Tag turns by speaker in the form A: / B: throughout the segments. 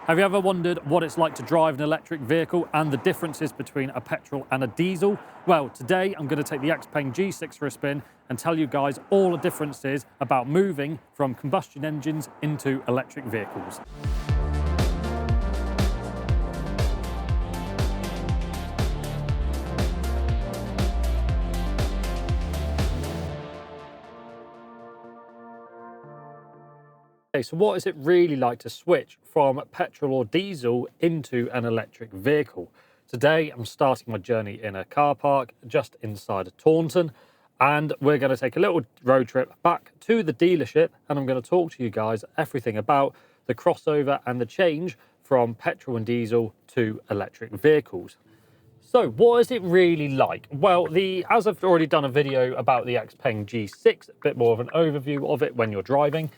A: Have you ever wondered what it's like to drive an electric vehicle and the differences between a petrol and a diesel? Well, today I'm going to take the XPENG G6 for a spin and tell you guys all the differences about moving from combustion engines into electric vehicles. Okay, so what is it really like to switch from petrol or diesel into an electric vehicle? Today, I'm starting my journey in a car park just inside of Taunton, and we're going to take a little road trip back to the dealership, and I'm going to talk to you guys everything about the crossover and the change from petrol and diesel to electric vehicles. So what is it really like? Well, as I've already done a video about the XPENG G6, a bit more of an overview of it when you're driving.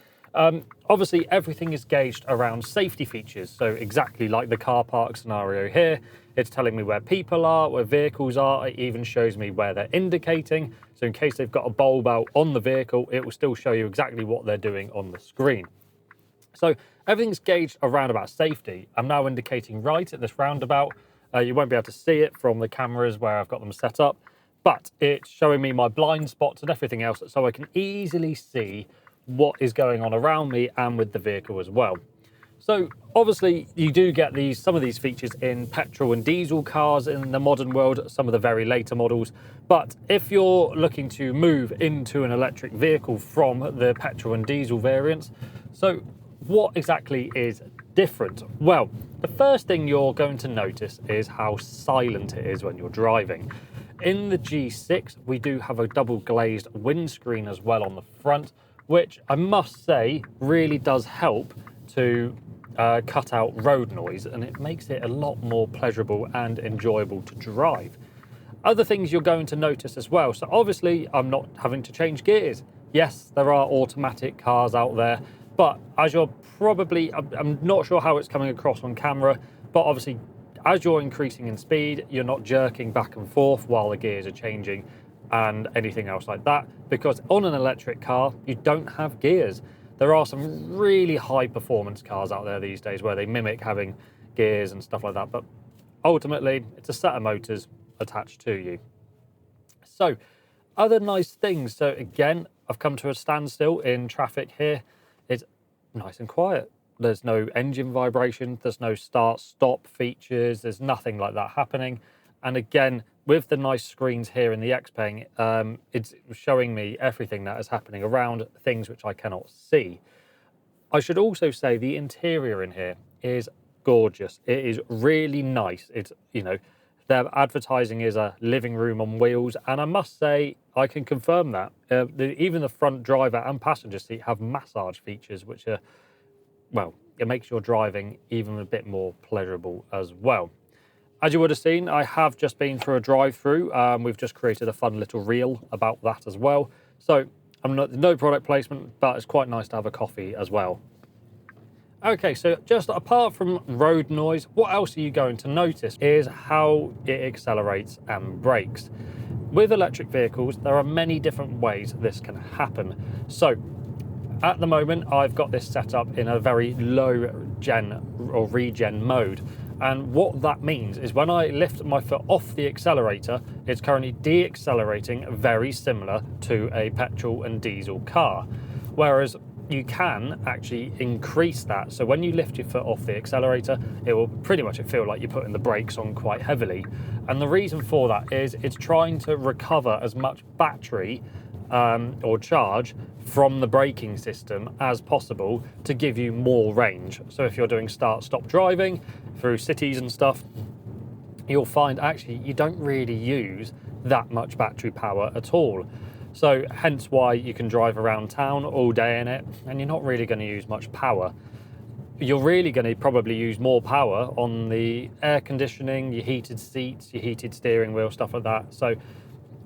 A: Obviously, everything is gauged around safety features. So exactly like the car park scenario here, it's telling me where people are, where vehicles are. It even shows me where they're indicating. So in case they've got a bulb out on the vehicle, it will still show you exactly what they're doing on the screen. So everything's gauged around about safety. I'm now indicating right at this roundabout. You won't be able to see it from the cameras where I've got them set up, but it's showing me my blind spots and everything else, so I can easily see what is going on around me and with the vehicle as well. So obviously you do get some of these features in petrol and diesel cars in the modern world, some of the very later models. But if you're looking to move into an electric vehicle from the petrol and diesel variants, so what exactly is different? Well, the first thing you're going to notice is how silent it is when you're driving. In the G6, we do have a double glazed windscreen as well on the front, which I must say really does help to cut out road noise, and it makes it a lot more pleasurable and enjoyable to drive. Other things you're going to notice as well. So obviously I'm not having to change gears. Yes, there are automatic cars out there, but as you're probably, I'm not sure how it's coming across on camera, but obviously as you're increasing in speed, you're not jerking back and forth while the gears are changing and anything else like that, because on an electric car you don't have gears. There are some really high performance cars out there these days where they mimic having gears and stuff like that, but ultimately it's a set of motors attached to you. So other nice things, so again, I've come to a standstill in traffic here. It's nice and quiet. There's no engine vibration, there's no start stop features, there's nothing like that happening. And again, with the nice screens here in the XPENG, it's showing me everything that is happening around, things which I cannot see. I should also say the interior in here is gorgeous. It is really nice. It's, you know, their advertising is a living room on wheels, and I must say I can confirm that. Even the front driver and passenger seat have massage features, which are, well, it makes your driving even a bit more pleasurable as well. As you would have seen, I have just been through a drive-through. We've just created a fun little reel about that as well. So no product placement, but it's quite nice to have a coffee as well. Okay, so just apart from road noise, what else are you going to notice is how it accelerates and brakes. With electric vehicles, there are many different ways this can happen. So at the moment, I've got this set up in a very low gen or regen mode. And what that means is when I lift my foot off the accelerator, it's currently de-accelerating very similar to a petrol and diesel car. Whereas you can actually increase that. So when you lift your foot off the accelerator, it will pretty much feel like you're putting the brakes on quite heavily. And the reason for that is it's trying to recover as much battery or charge from the braking system as possible to give you more range. So if you're doing start-stop driving through cities and stuff, you'll find actually you don't really use that much battery power at all. So hence why you can drive around town all day in it and you're not really going to use much power. You're really going to probably use more power on the air conditioning, your heated seats, your heated steering wheel, stuff like that. So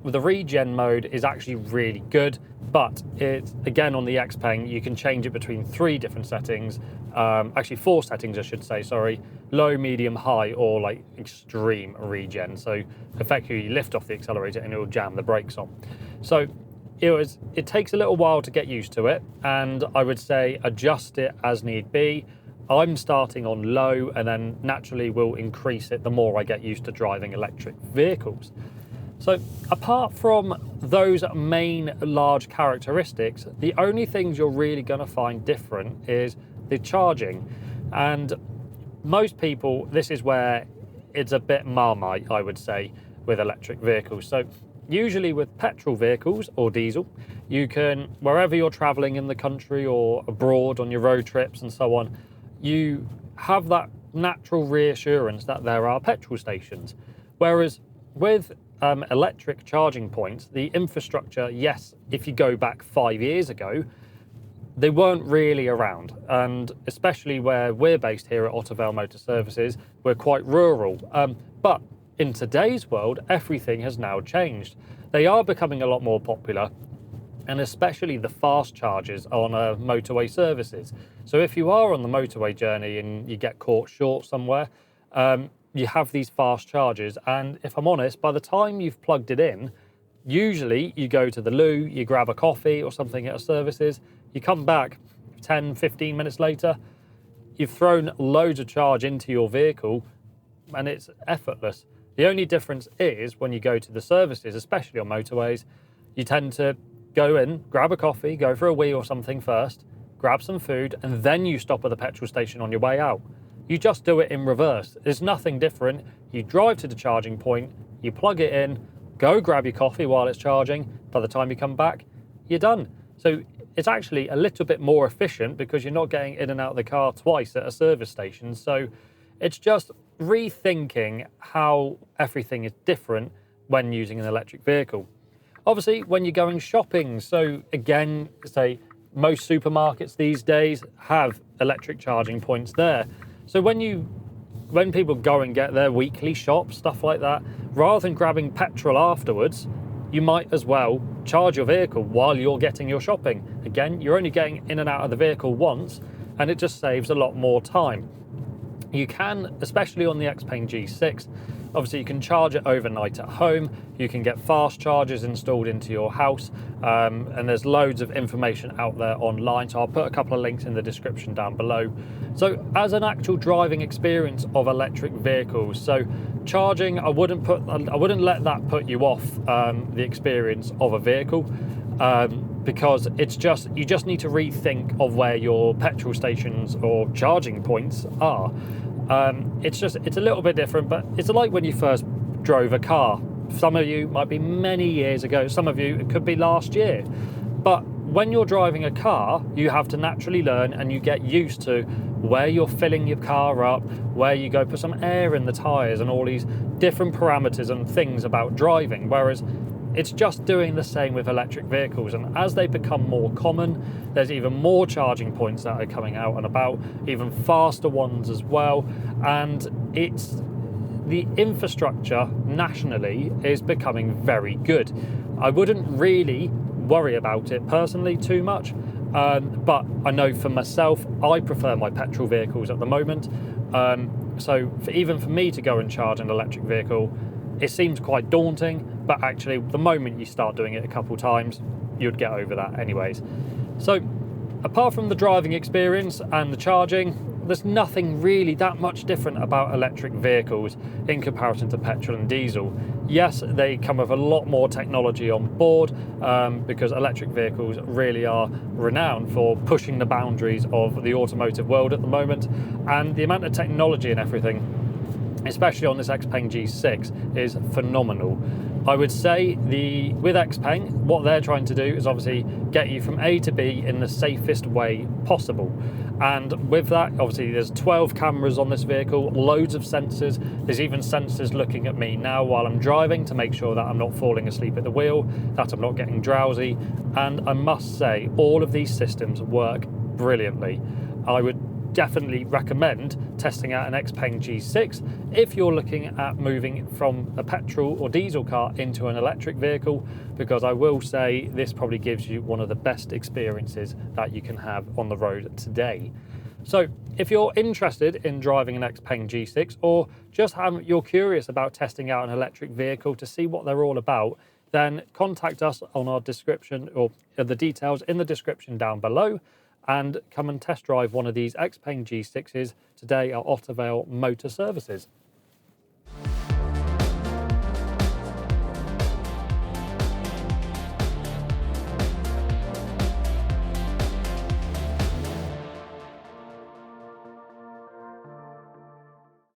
A: the regen mode is actually really good, but it's, again, on the XPENG, you can change it between 3 different settings, actually 4 settings, I should say, sorry, low, medium, high, or like extreme regen. So effectively you lift off the accelerator and it will jam the brakes on. So it takes a little while to get used to it, and I would say adjust it as need be. I'm starting on low and then naturally will increase it the more I get used to driving electric vehicles. So apart from those main large characteristics, the only things you're really going to find different is the charging. And most people, this is where it's a bit Marmite, I would say, with electric vehicles. So usually with petrol vehicles or diesel, you can, wherever you're traveling in the country or abroad on your road trips and so on, you have that natural reassurance that there are petrol stations. Whereas with electric charging points, the infrastructure, yes, if you go back 5 years ago, they weren't really around. And especially where we're based here at Ottervale Motor Services, we're quite rural. But in today's world, everything has now changed. They are becoming a lot more popular, and especially the fast chargers on motorway services. So if you are on the motorway journey and you get caught short somewhere, you have these fast chargers, and if I'm honest, by the time you've plugged it in, usually you go to the loo, you grab a coffee or something at a services, you come back 10, 15 minutes later, you've thrown loads of charge into your vehicle and it's effortless. The only difference is when you go to the services, especially on motorways, you tend to go in, grab a coffee, go for a wee or something first, grab some food, and then you stop at the petrol station on your way out. You just do it in reverse. There's nothing different. You drive to the charging point, you plug it in, go grab your coffee while it's charging. By the time you come back, you're done. So it's actually a little bit more efficient because you're not getting in and out of the car twice at a service station. So it's just rethinking how everything is different when using an electric vehicle. Obviously, when you're going shopping, so again, say most supermarkets these days have electric charging points there. So when people go and get their weekly shop, stuff like that, rather than grabbing petrol afterwards, you might as well charge your vehicle while you're getting your shopping. Again, you're only getting in and out of the vehicle once, and it just saves a lot more time. You can, especially on the XPENG G6, obviously you can charge it overnight at home, you can get fast chargers installed into your house, and there's loads of information out there online, so I'll put a couple of links in the description down below. So as an actual driving experience of electric vehicles, so charging, I wouldn't let that put you off the experience of a vehicle, because you just need to rethink of where your petrol stations or charging points are. It's a little bit different, but it's like when you first drove a car. Some of you might be many years ago, some of you it could be last year. But when you're driving a car, you have to naturally learn and you get used to where you're filling your car up, where you go put some air in the tyres and all these different parameters and things about driving. Whereas it's just doing the same with electric vehicles, and as they become more common, there's even more charging points that are coming out and about, even faster ones as well, and the infrastructure nationally is becoming very good. I wouldn't really worry about it personally too much, but I know for myself, I prefer my petrol vehicles at the moment, so even for me to go and charge an electric vehicle, it seems quite daunting, but actually the moment you start doing it a couple times, you'd get over that anyways. So apart from the driving experience and the charging, there's nothing really that much different about electric vehicles in comparison to petrol and diesel. Yes, they come with a lot more technology on board, because electric vehicles really are renowned for pushing the boundaries of the automotive world at the moment, and the amount of technology and everything, especially on this XPENG G6, is phenomenal. I would say with XPENG, what they're trying to do is obviously get you from A to B in the safest way possible. And with that, obviously there's 12 cameras on this vehicle, loads of sensors. There's even sensors looking at me now while I'm driving to make sure that I'm not falling asleep at the wheel, that I'm not getting drowsy. And I must say, all of these systems work brilliantly. I would definitely recommend testing out an XPENG G6 if you're looking at moving from a petrol or diesel car into an electric vehicle, because I will say this probably gives you one of the best experiences that you can have on the road today. So if you're interested in driving an XPENG G6, or just you're curious about testing out an electric vehicle to see what they're all about, then contact us on our description, or the details in the description down below. and come and test drive one of these XPENG G6s today at Ottervale Motor Services.